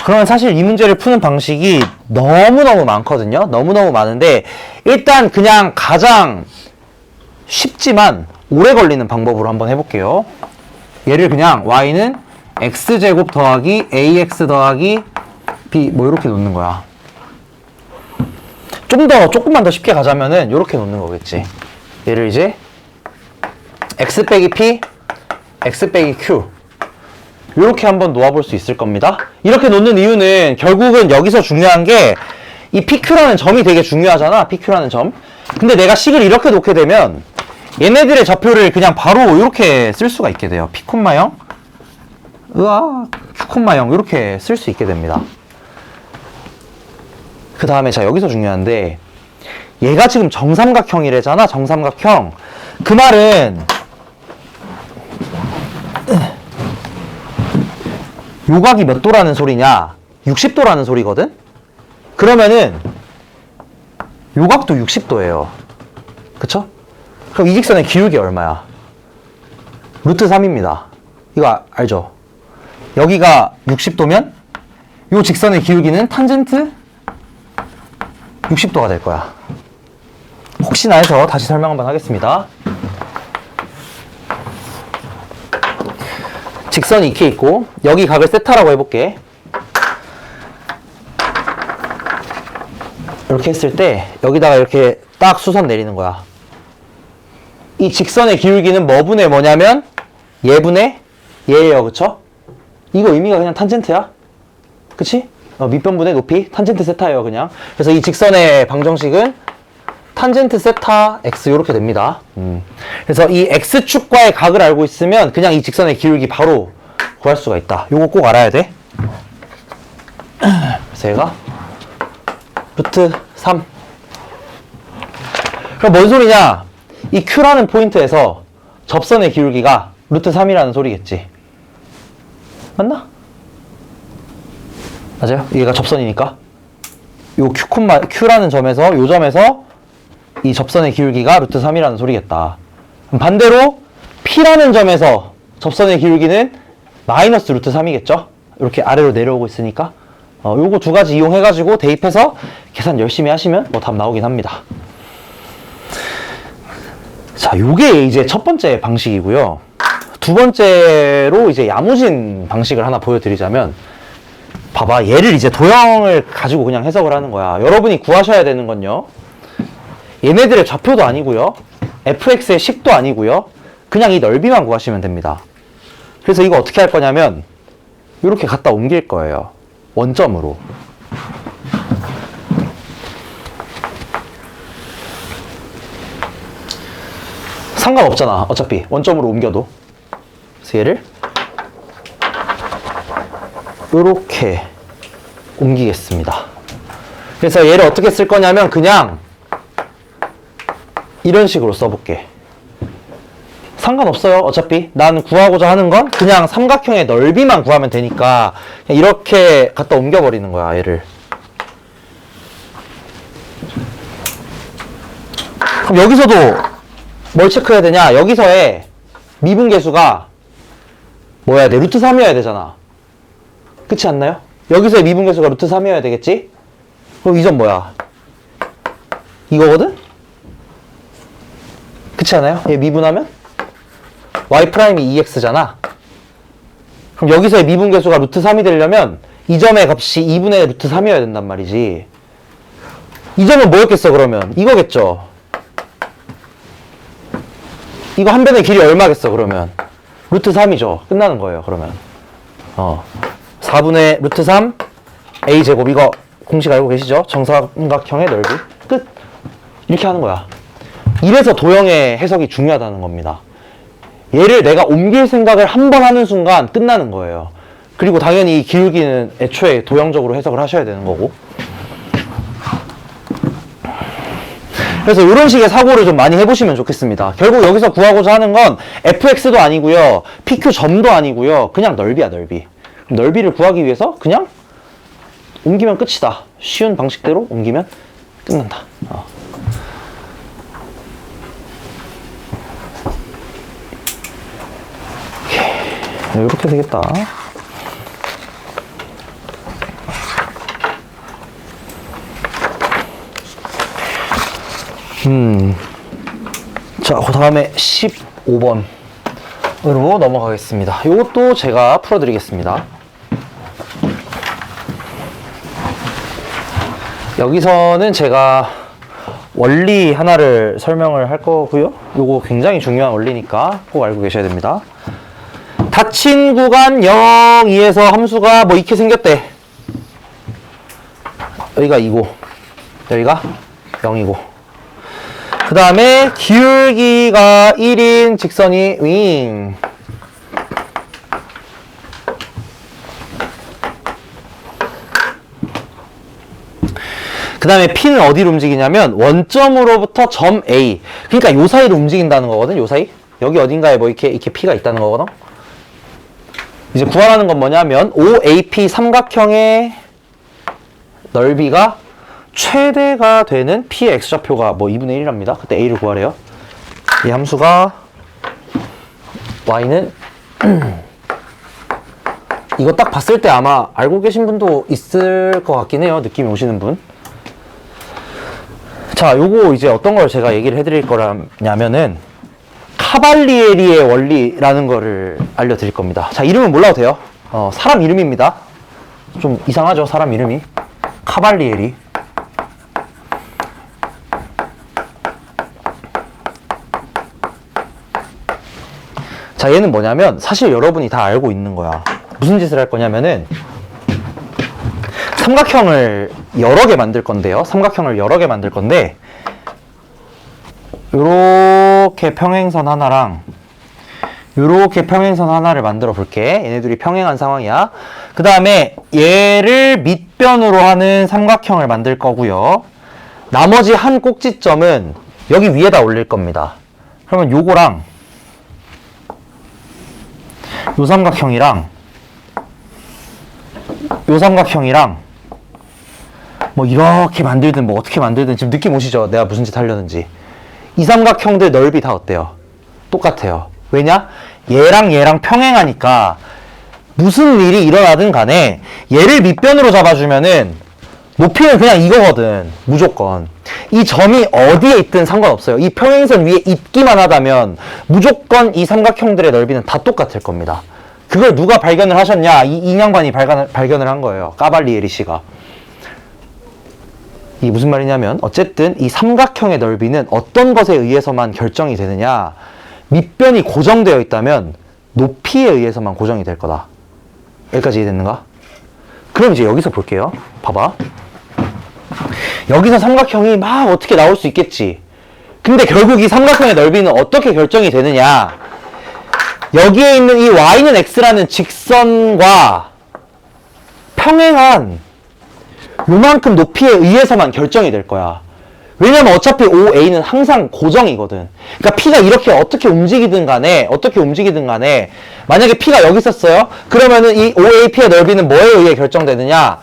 그러면 사실 이 문제를 푸는 방식이 너무너무 많거든요. 너무너무 많은데 일단 그냥 가장 쉽지만 오래 걸리는 방법으로 한번 해볼게요. 얘를 그냥 y는 x제곱 더하기 ax 더하기 b 뭐 이렇게 놓는 거야. 조금만 더 쉽게 가자면은 이렇게 놓는 거겠지. 얘를 이제 x 빼기 p, x 빼기 q 이렇게 한번 놓아볼 수 있을 겁니다. 이렇게 놓는 이유는 결국은 여기서 중요한 게 이 PQ라는 점이 되게 중요하잖아. PQ라는 점. 근데 내가 식을 이렇게 놓게 되면 얘네들의 좌표를 그냥 바로 이렇게 쓸 수가 있게 돼요. P, 0 으아, Q, 0 이렇게 쓸 수 있게 됩니다. 그 다음에 자 여기서 중요한데 얘가 지금 정삼각형이래잖아. 정삼각형. 그 말은 요각이 몇 도라는 소리냐? 60도라는 소리거든? 그러면은 요각도 60도예요. 그쵸? 그럼 이 직선의 기울기 얼마야? 루트 3입니다. 이거 알죠? 여기가 60도면 요 직선의 기울기는 탄젠트 60도가 될 거야. 혹시나 해서 다시 설명 한번 하겠습니다. 직선이 이렇게 있고 여기 각을 세타라고 해볼게. 이렇게 했을 때 여기다가 이렇게 딱 수선 내리는 거야. 이 직선의 기울기는 뭐분의 뭐냐면 얘분의 얘예요. 그쵸? 이거 의미가 그냥 탄젠트야. 그치? 밑변분의 높이 탄젠트 세타예요. 그냥. 그래서 이 직선의 방정식은 탄젠트 세타 x 이렇게 됩니다. 그래서 이 x축과의 각을 알고 있으면 그냥 이 직선의 기울기 바로 구할 수가 있다. 요거 꼭 알아야 돼. 그래서 얘가 루트 3. 그럼 뭔 소리냐? 이 Q라는 포인트에서 접선의 기울기가 루트 3이라는 소리겠지. 맞나? 맞아요? 얘가 접선이니까. 요 Q라는 점에서, 요 점에서 이 접선의 기울기가 루트 3이라는 소리겠다. 반대로 P라는 점에서 접선의 기울기는 마이너스 루트 3이겠죠? 이렇게 아래로 내려오고 있으니까 요거 두 가지 이용해가지고 대입해서 계산 열심히 하시면 뭐 답 나오긴 합니다. 자, 요게 이제 첫 번째 방식이고요. 두 번째로 이제 야무진 방식을 하나 보여드리자면, 봐봐, 얘를 이제 도형을 가지고 그냥 해석을 하는 거야. 여러분이 구하셔야 되는 건요, 얘네들의 좌표도 아니고요, fx의 식도 아니고요, 그냥 이 넓이만 구하시면 됩니다. 그래서 이거 어떻게 할 거냐면 이렇게 갖다 옮길 거예요. 원점으로. 상관없잖아, 어차피 원점으로 옮겨도. 그래서 얘를 이렇게 옮기겠습니다. 그래서 얘를 어떻게 쓸 거냐면 그냥 이런 식으로 써볼게. 상관없어요. 어차피 난 구하고자 하는 건 그냥 삼각형의 넓이만 구하면 되니까 그냥 이렇게 갖다 옮겨버리는 거야, 얘를. 그럼 여기서도 뭘 체크해야 되냐? 여기서의 미분계수가 뭐여야 돼? 루트 3이어야 되잖아. 그렇지 않나요? 여기서의 미분계수가 루트 3이어야 되겠지? 그럼 이 점 뭐야? 이거거든? 그렇지 않아요? 얘 미분하면? y'이 2x잖아. 그럼 여기서의 미분계수가 루트 3이 되려면 이 점의 값이 2분의 루트 3이어야 된단 말이지. 이 점은 뭐였겠어, 그러면? 이거겠죠? 이거 한 변의 길이 얼마겠어, 그러면? 루트 3이죠. 끝나는 거예요, 그러면. 4분의 루트 3 a제곱, 이거 공식 알고 계시죠? 정삼각형의 넓이. 끝. 이렇게 하는 거야. 이래서 도형의 해석이 중요하다는 겁니다. 얘를 내가 옮길 생각을 한 번 하는 순간 끝나는 거예요. 그리고 당연히 이 기울기는 애초에 도형적으로 해석을 하셔야 되는 거고. 그래서 이런 식의 사고를 좀 많이 해보시면 좋겠습니다. 결국 여기서 구하고자 하는 건 fx도 아니고요, pq 점도 아니고요, 그냥 넓이야, 넓이. 넓이를 구하기 위해서 그냥 옮기면 끝이다. 쉬운 방식대로 옮기면 끝난다. 이렇게 되겠다. 자, 그 다음에 15번으로 넘어가겠습니다. 이것도 제가 풀어드리겠습니다. 여기서는 제가 원리 하나를 설명을 할 거고요. 이거 굉장히 중요한 원리니까 꼭 알고 계셔야 됩니다. 닫힌 구간 0, 2에서 함수가 뭐 이렇게 생겼대. 여기가 2고 여기가 0이고, 그 다음에 기울기가 1인 직선이 윙. 그 다음에 P는 어디로 움직이냐면 원점으로부터 점 A, 그러니까 요 사이로 움직인다는 거거든. 요 사이, 여기 어딘가에 뭐 이렇게 P가 있다는 거거든. 이제 구하라는 건 뭐냐면 OAP 삼각형의 넓이가 최대가 되는 P의 X좌표가 뭐 2분의 1이랍니다. 그때 A를 구하래요. 이 함수가 Y는 이거 딱 봤을 때 아마 알고 계신 분도 있을 것 같긴 해요. 느낌이 오시는 분. 자, 요거 이제 어떤 걸 제가 얘기를 해드릴 거냐면은 카발리에리의 원리라는 거를 알려드릴 겁니다. 자, 이름은 몰라도 돼요. 사람 이름입니다. 좀 이상하죠, 사람 이름이. 카발리에리. 자, 얘는 뭐냐면 사실 여러분이 다 알고 있는 거야. 무슨 짓을 할 거냐면은 삼각형을 여러 개 만들 건데요. 삼각형을 여러 개 만들 건데 요렇게 평행선 하나랑 요렇게 평행선 하나를 만들어 볼게. 얘네들이 평행한 상황이야. 그 다음에 얘를 밑변으로 하는 삼각형을 만들 거고요. 나머지 한 꼭지점은 여기 위에다 올릴 겁니다. 그러면 요거랑 요 삼각형이랑 요 삼각형이랑 뭐 이렇게 만들든 뭐 어떻게 만들든 지금 느낌 오시죠? 내가 무슨 짓 하려는지. 이 삼각형들 넓이 다 어때요? 똑같아요. 왜냐? 얘랑 얘랑 평행하니까 무슨 일이 일어나든 간에 얘를 밑변으로 잡아주면은 높이는 그냥 이거거든. 무조건. 이 점이 어디에 있든 상관없어요. 이 평행선 위에 있기만 하다면 무조건 이 삼각형들의 넓이는 다 똑같을 겁니다. 그걸 누가 발견을 하셨냐? 이 양반이 발견을 한 거예요. 까발리에리 씨가. 이게 무슨 말이냐면 어쨌든 이 삼각형의 넓이는 어떤 것에 의해서만 결정이 되느냐? 밑변이 고정되어 있다면 높이에 의해서만 고정이 될 거다. 여기까지 이해됐는가? 그럼 이제 여기서 볼게요. 봐봐. 여기서 삼각형이 막 어떻게 나올 수 있겠지. 근데 결국 이 삼각형의 넓이는 어떻게 결정이 되느냐? 여기에 있는 이 y는 x라는 직선과 평행한 요만큼 높이에 의해서만 결정이 될 거야. 왜냐면 어차피 OA는 항상 고정이거든. 그러니까 P가 이렇게 어떻게 움직이든 간에 만약에 P가 여기 있었어요? 그러면은 이 OAP의 넓이는 뭐에 의해 결정되느냐?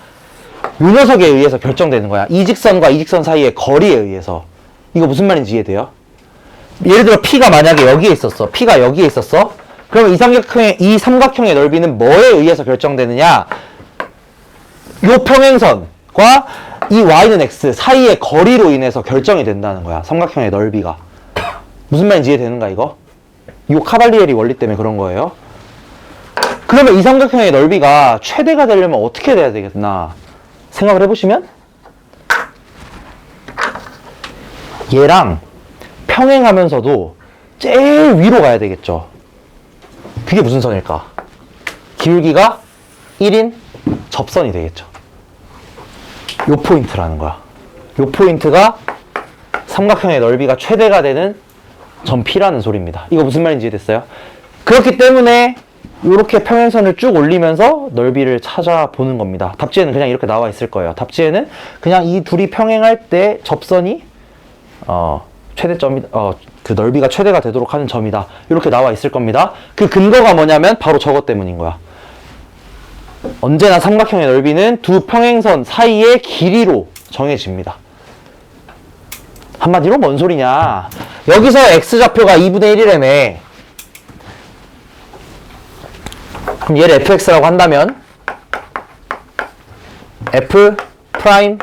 요 녀석에 의해서 결정되는 거야. 이 직선과 이 직선 사이의 거리에 의해서. 이거 무슨 말인지 이해돼요? 예를 들어 P가 만약에 여기에 있었어. P가 여기에 있었어? 그러면 이 삼각형의 넓이는 뭐에 의해서 결정되느냐? 요 평행선과 이 y는 x 사이의 거리로 인해서 결정이 된다는 거야. 삼각형의 넓이가. 무슨 말인지 이해되는가 이거? 이 카발리에리 원리 때문에 그런 거예요. 그러면 이 삼각형의 넓이가 최대가 되려면 어떻게 돼야 되겠나 생각을 해보시면 얘랑 평행하면서도 제일 위로 가야 되겠죠. 그게 무슨 선일까? 기울기가 1인 접선이 되겠죠. 요 포인트라는 거야. 요 포인트가 삼각형의 넓이가 최대가 되는 점 P라는 소리입니다. 이거 무슨 말인지 이해됐어요? 그렇기 때문에 이렇게 평행선을 쭉 올리면서 넓이를 찾아보는 겁니다. 답지에는 그냥 이렇게 나와 있을 거예요. 답지에는 그냥 이 둘이 평행할 때 접선이 최대점이 그 넓이가 최대가 되도록 하는 점이다. 이렇게 나와 있을 겁니다. 그 근거가 뭐냐면 바로 저것 때문인 거야. 언제나 삼각형의 넓이는 두 평행선 사이의 길이로 정해집니다. 한마디로 뭔 소리냐? 여기서 x좌표가 2분의 1이라며. 그럼 얘를 fx라고 한다면 f 프라임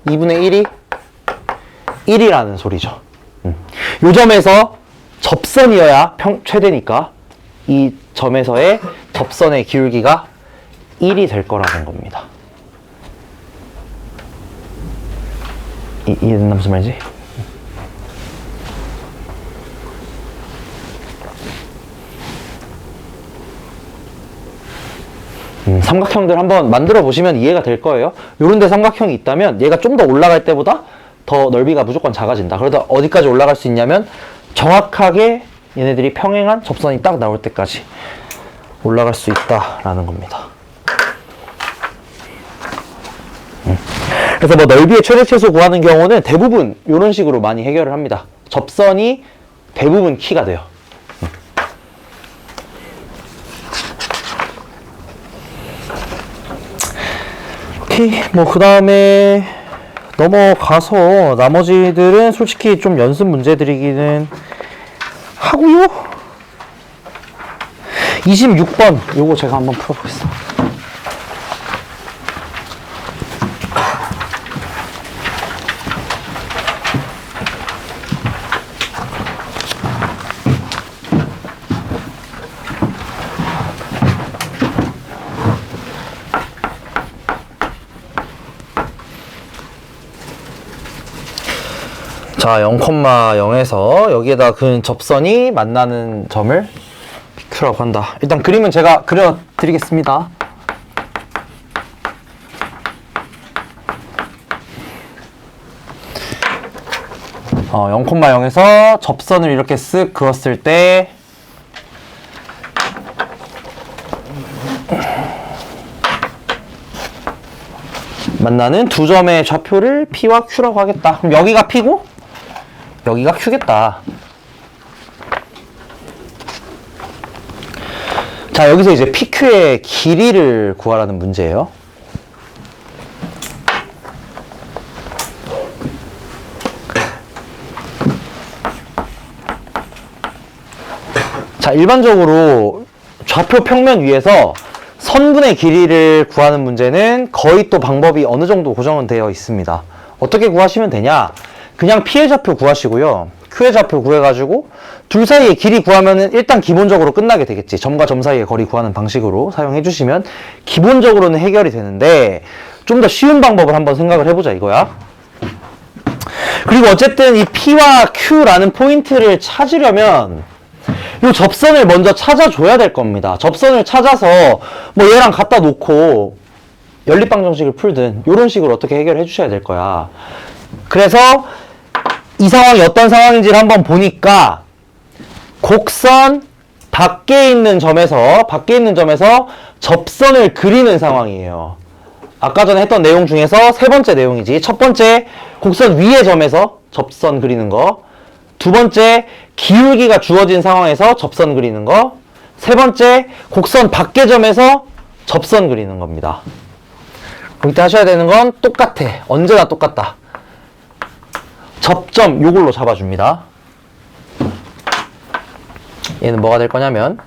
2분의 1이 1이라는 소리죠. 요 점에서 접선이어야 최대니까 이 점에서의 접선의 기울기가 1이 될 거라는 겁니다. 이해됐나 무슨 말이지? 삼각형들 한번 만들어 보시면 이해가 될 거예요. 요런 데 삼각형이 있다면 얘가 좀 더 올라갈 때보다 더 넓이가 무조건 작아진다. 그러다 어디까지 올라갈 수 있냐면 정확하게 얘네들이 평행한 접선이 딱 나올 때까지 올라갈 수 있다라는 겁니다. 그래서 뭐 넓이의 최대 최소 구하는 경우는 대부분 이런 식으로 많이 해결을 합니다. 접선이 대부분 키가 돼요. 오케이, 뭐 그 다음에 넘어가서 나머지들은 솔직히 좀 연습 문제들이기는 하고요. 26번 요거 제가 한번 풀어보겠습니다. 자, 0,0에서 여기에다 그 접선이 만나는 점을 PQ라고 한다. 일단 그림은 제가 그려드리겠습니다. 어, 0,0에서 접선을 이렇게 쓱 그었을 때 만나는 두 점의 좌표를 P와 Q라고 하겠다. 그럼 여기가 P고 여기가 Q겠다. 자, 여기서 이제 PQ의 길이를 구하라는 문제예요. 자, 일반적으로 좌표 평면 위에서 선분의 길이를 구하는 문제는 거의 또 방법이 어느 정도 고정은 되어 있습니다. 어떻게 구하시면 되냐? 그냥 P의 좌표 구하시고요. Q의 좌표 구해가지고 둘 사이의 길이 구하면은 일단 기본적으로 끝나게 되겠지. 점과 점 사이의 거리 구하는 방식으로 사용해 주시면 기본적으로는 해결이 되는데 좀 더 쉬운 방법을 한번 생각을 해보자 이거야. 그리고 어쨌든 이 P와 Q라는 포인트를 찾으려면 이 접선을 먼저 찾아줘야 될 겁니다. 접선을 찾아서 뭐 얘랑 갖다 놓고 연립방정식을 풀든 이런 식으로 어떻게 해결해 주셔야 될 거야. 그래서 이 상황이 어떤 상황인지를 한번 보니까 곡선 밖에 있는 점에서 접선을 그리는 상황이에요. 아까 전에 했던 내용 중에서 세 번째 내용이지. 첫 번째 곡선 위의 점에서 접선 그리는 거, 두 번째 기울기가 주어진 상황에서 접선 그리는 거, 세 번째 곡선 밖의 점에서 접선 그리는 겁니다. 이때 하셔야 되는 건 똑같아. 언제나 똑같다. 접점 요걸로 잡아줍니다. 얘는 뭐가 될 거냐면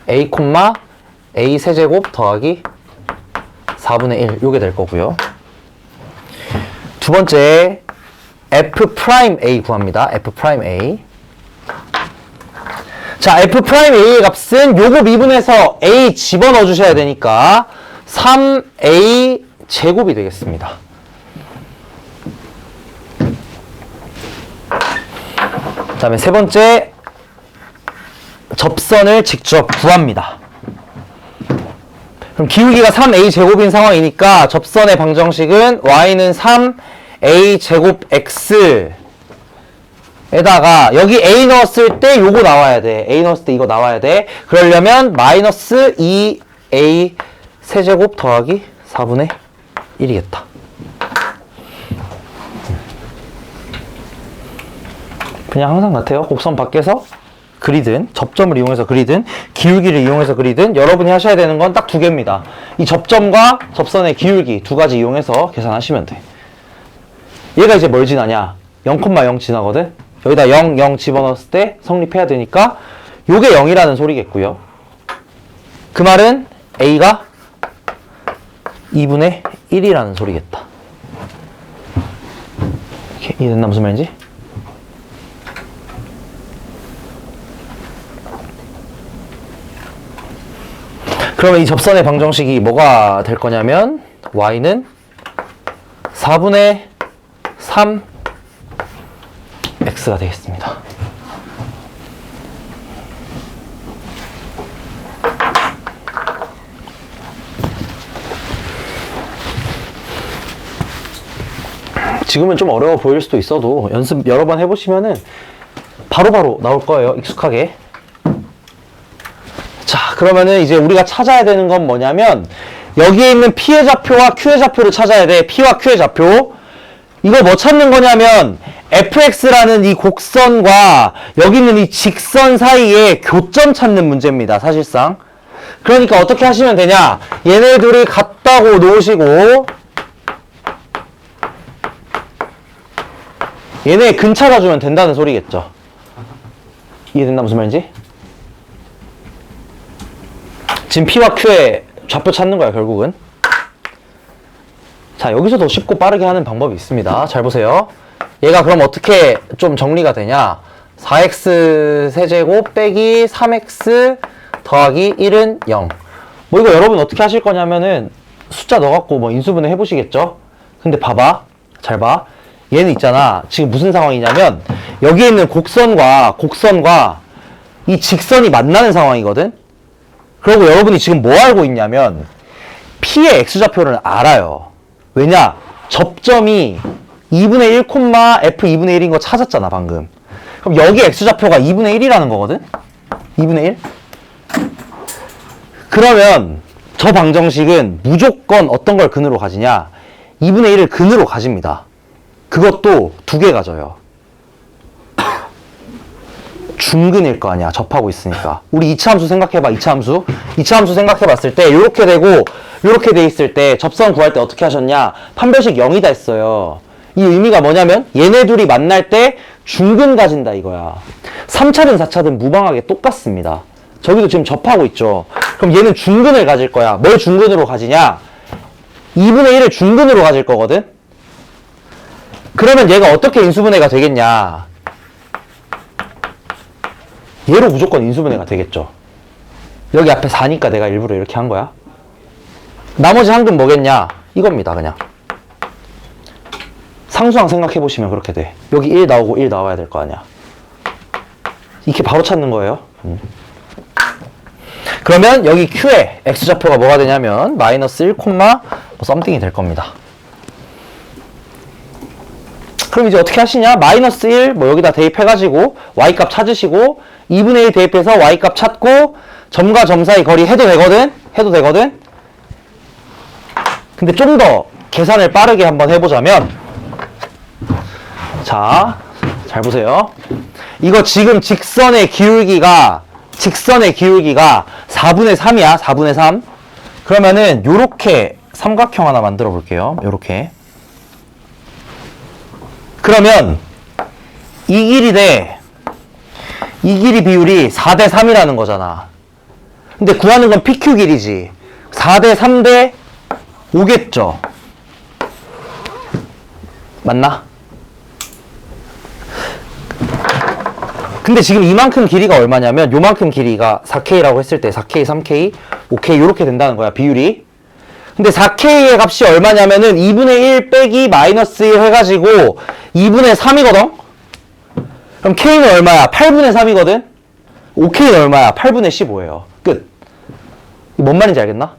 a, a 세제곱 더하기 4분의 1 요게 될 거고요. 두 번째 f'A 구합니다. f'A. 자, f'A의 값은 요거 미분해서 A 집어넣어 주셔야 되니까 3A 제곱이 되겠습니다. 그 다음에 세 번째 접선을 직접 구합니다. 그럼 기울기가 3A 제곱인 상황이니까 접선의 방정식은 y는 3A 제곱 x 에다가 여기 A 넣었을 때 요거 나와야 돼. A 넣었을 때 이거 나와야 돼. 그러려면 마이너스 2A 세제곱 더하기 4분의 1이겠다. 그냥 항상 같아요. 곡선 밖에서 그리든 접점을 이용해서 그리든 기울기를 이용해서 그리든 여러분이 하셔야 되는 건 딱 두 개입니다. 이 접점과 접선의 기울기 두 가지 이용해서 계산하시면 돼. 얘가 이제 뭘 지나냐? 0,0 지나거든? 여기다 0, 0 집어넣었을 때 성립해야 되니까 요게 0이라는 소리겠고요. 그 말은 A가 2분의 1이라는 소리겠다. 이렇게 이해됐나 무슨 말인지? 그러면 이 접선의 방정식이 뭐가 될 거냐면 y는 4분의 3 x가 되겠습니다. 지금은 좀 어려워 보일 수도 있어도 연습 여러 번 해보시면은 바로바로 나올 거예요. 익숙하게. 자, 그러면은 이제 우리가 찾아야 되는 건 뭐냐면 여기에 있는 P의 좌표와 Q의 좌표를 찾아야 돼. P와 Q의 좌표. 이거 뭐 찾는 거냐면 fx라는 이 곡선과 여기 있는 이 직선 사이에 교점 찾는 문제입니다. 사실상. 그러니까 어떻게 하시면 되냐? 얘네들을 같다고 놓으시고 얘네 근 찾아주면 된다는 소리겠죠. 이해된다 무슨 말인지? 지금 P와 Q의 좌표 찾는 거야 결국은. 자, 여기서 더 쉽고 빠르게 하는 방법이 있습니다. 잘 보세요. 얘가 그럼 어떻게 좀 정리가 되냐? 4x 세제곱 빼기 3x 더하기 1은 0. 뭐 이거 여러분 어떻게 하실 거냐면은 숫자 넣어갖고 뭐 인수분해 해보시겠죠? 근데 봐봐. 잘 봐. 얘는 있잖아. 지금 무슨 상황이냐면 여기에 있는 곡선과 이 직선이 만나는 상황이거든? 그리고 여러분이 지금 뭐 알고 있냐면 P의 x좌표를 알아요. 왜냐? 접점이 2분의 1, f 2분의 1인 거 찾았잖아 방금. 그럼 여기 x좌표가 2분의 1이라는 거거든? 2분의 1? 그러면 저 방정식은 무조건 어떤 걸 근으로 가지냐? 2분의 1을 근으로 가집니다. 그것도 두 개 가져요. 중근일 거 아니야. 접하고 있으니까. 우리 이차 함수 생각해봐. 이차 함수. 이차 함수 생각해봤을 때 요렇게 되고 요렇게 돼 있을 때 접선 구할 때 어떻게 하셨냐? 판별식 0이다 했어요. 이 의미가 뭐냐면 얘네 둘이 만날 때 중근 가진다 이거야. 3차든 4차든 무방하게 똑같습니다. 저기도 지금 접하고 있죠. 그럼 얘는 중근을 가질 거야. 뭘 중근으로 가지냐? 2분의 1을 중근으로 가질 거거든? 그러면 얘가 어떻게 인수분해가 되겠냐? 얘로 무조건 인수분해가 되겠죠. 여기 앞에 4니까 내가 일부러 이렇게 한 거야. 나머지 한 근 뭐겠냐? 이겁니다, 그냥. 상수항 생각해보시면 그렇게 돼. 여기 1 나오고 1 나와야 될 거 아니야. 이렇게 바로 찾는 거예요. 그러면 여기 Q에 X좌표가 뭐가 되냐면 마이너스 1, 뭐 썸띵이 될 겁니다. 그럼 이제 어떻게 하시냐? 마이너스 1, 뭐 여기다 대입해가지고 Y값 찾으시고 2분의 1 대입해서 Y값 찾고 점과 점 사이 거리 해도 되거든? 해도 되거든? 근데 좀 더 계산을 빠르게 한번 해보자면 자, 잘 보세요. 이거 지금 직선의 기울기가 4분의 3이야. 4분의 3. 그러면은 요렇게 삼각형 하나 만들어 볼게요. 요렇게. 그러면 이 길이 비율이 4대 3이라는 거잖아. 근데 구하는 건 PQ 길이지. 4대 3대 5겠죠. 맞나? 근데 지금 이만큼 길이가 얼마냐면 요만큼 길이가 4K라고 했을 때 4K, 3K, 5K 요렇게 된다는 거야, 비율이. 근데 4K의 값이 얼마냐면은 2분의 1 빼기 마이너스 1 해가지고 2분의 3이거든? 그럼 K는 얼마야? 8분의 3이거든? 5K는 얼마야? 8분의 15예요. 끝. 뭔 말인지 알겠나?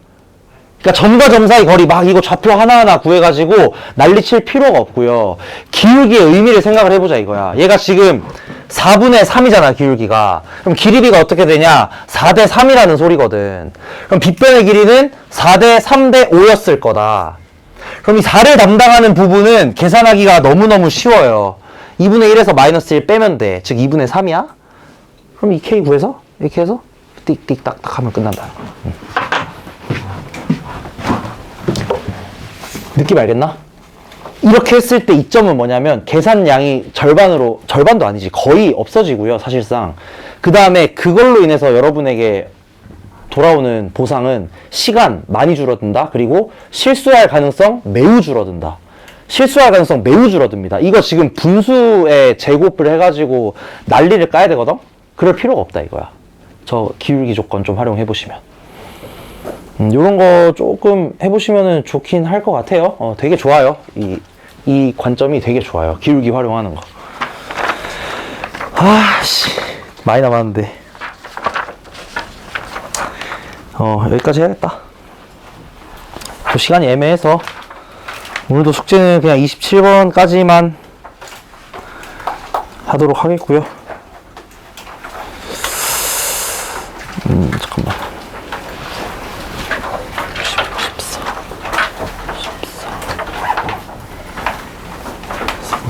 그러니까 점과 점 사이 거리 막 이거 좌표 하나하나 구해가지고 난리칠 필요가 없고요. 기울기의 의미를 생각을 해보자 이거야. 얘가 지금 4분의 3이잖아, 기울기가. 그럼 길이비가 어떻게 되냐? 4대 3이라는 소리거든. 그럼 빗변의 길이는 4대 3대 5였을 거다. 그럼 이 4를 담당하는 부분은 계산하기가 너무너무 쉬워요. 2분의 1에서 마이너스 1 빼면 돼. 즉 2분의 3이야? 그럼 이 K 구해서 이렇게 해서 띡띡 딱딱 하면 끝난다. 느낌 알겠나? 이렇게 했을 때 이점은 뭐냐면 계산량이 절반도 아니지 거의 없어지고요, 사실상. 그 다음에 그걸로 인해서 여러분에게 돌아오는 보상은 시간 많이 줄어든다. 그리고 실수할 가능성 매우 줄어든다. 실수할 가능성 매우 줄어듭니다. 이거 지금 분수에 제곱을 해가지고 난리를 까야 되거든? 그럴 필요가 없다 이거야. 저 기울기 조건 좀 활용해 보시면. 요런 거 조금 해보시면은 좋긴 할 것 같아요. 되게 좋아요. 이 관점이 되게 좋아요. 기울기 활용하는 거. 아씨, 많이 남았는데. 여기까지 해야겠다. 또 시간이 애매해서 오늘도 숙제는 그냥 27번까지만 하도록 하겠고요. 잠깐만.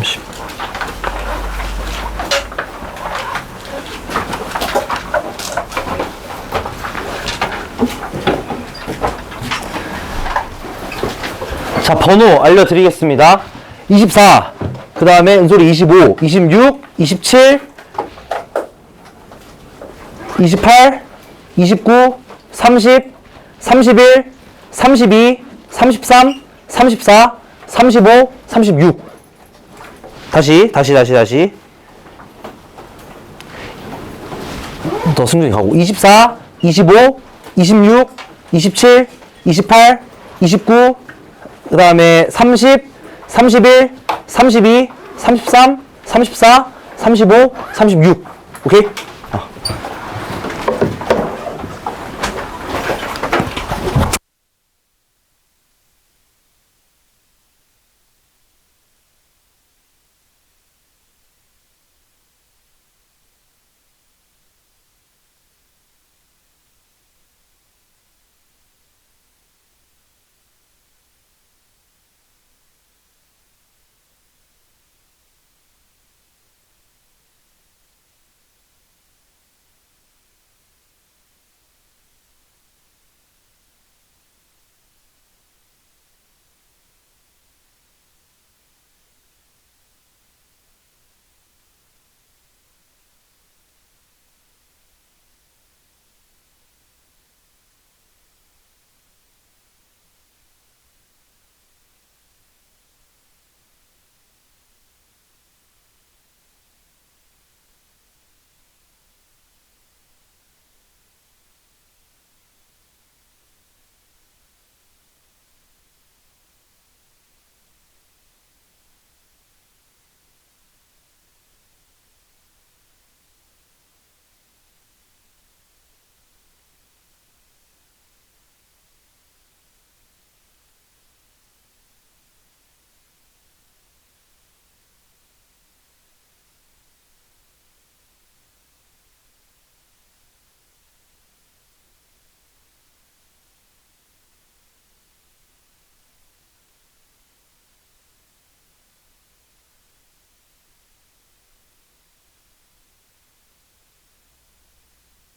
30. 자, 번호 알려드리겠습니다. 24, 그 다음에 은솔이 25, 26, 27, 28, 29, 30, 31, 32, 33, 34, 35, 36. 다시. 더 승준이 가고. 24, 25, 26, 27, 28, 29, 그 다음에 30, 31, 32, 33, 34, 35, 36. 오케이?